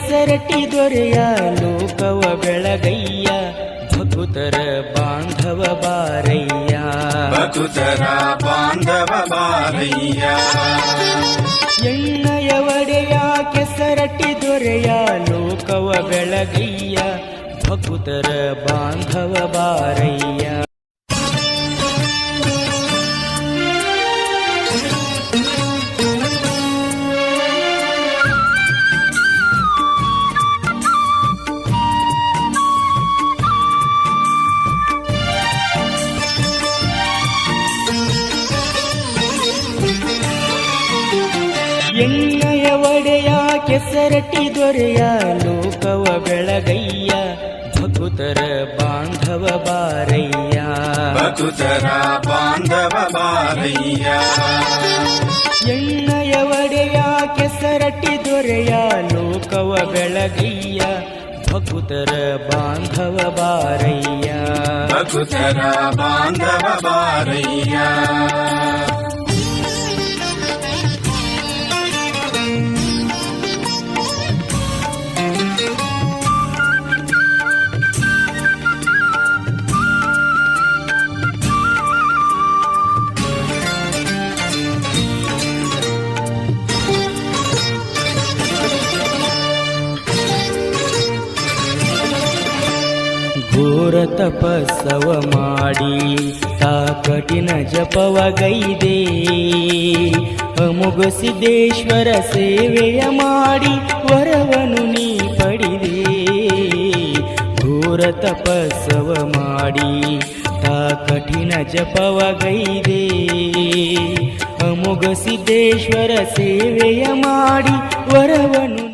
ಕೆಸರಟಿ ದೊರೆಯ ಲೋಕವ ಬೆಳಗಯ್ಯ ಭಕುತರ ಬಾಂಧವ ಬಾರಯ್ಯ ಭಕುತರ ಬಾಂಧವ ಬಾರಯ್ಯ ಎಣ್ಣೆಯ ಒಡೆಯ ಕೆಸರಟಿ ದೊರೆಯ ಲೋಕವ ಬೆಳಗಯ್ಯ ಭಕುತರ ಬಾಂಧವ ಬಾರಯ್ಯ ಎಣ್ಣೆಯ ಒಡೆಯ ಕೆಸರಟಿ ದೊರೆಯ ಲೋಕವ ಬೆಳಗಯ್ಯ ಭಕುತರ ಬಾಂಧವ ಬಾರಯ್ಯ ಭಕುತರ ಬಾಂಧವ ಬಾರಯ್ಯ ಎಣ್ಣೆಯ ಒಡೆಯ ಕೆಸರಟಿ ದೊರೆಯ ಲೋಕವ ಬೆಳಗಯ್ಯ ಭಕುತರ ಬಾಂಧವ ಬಾರಯ್ಯ ಭಕುತರ ಬಾಂಧವ ಬಾರಯ್ಯ ಘೋರ ತಪಸ್ಸವ ಮಾಡಿ ತಾ ಕಠಿಣ ಜಪವಗೈದೆ ಅಮೋಘ ಸಿದ್ದೇಶ್ವರ ಸೇವೆಯ ಮಾಡಿ ವರವನು ನೀ ಪಡಿದೆ ಘೋರ ತಪಸ್ಸವ ಮಾಡಿ ತಾ ಕಠಿಣ ಜಪವಗೈದೆ ಅಮೋಘ ಸಿದ್ದೇಶ್ವರ ಸೇವೆಯ ಮಾಡಿ ವರವನು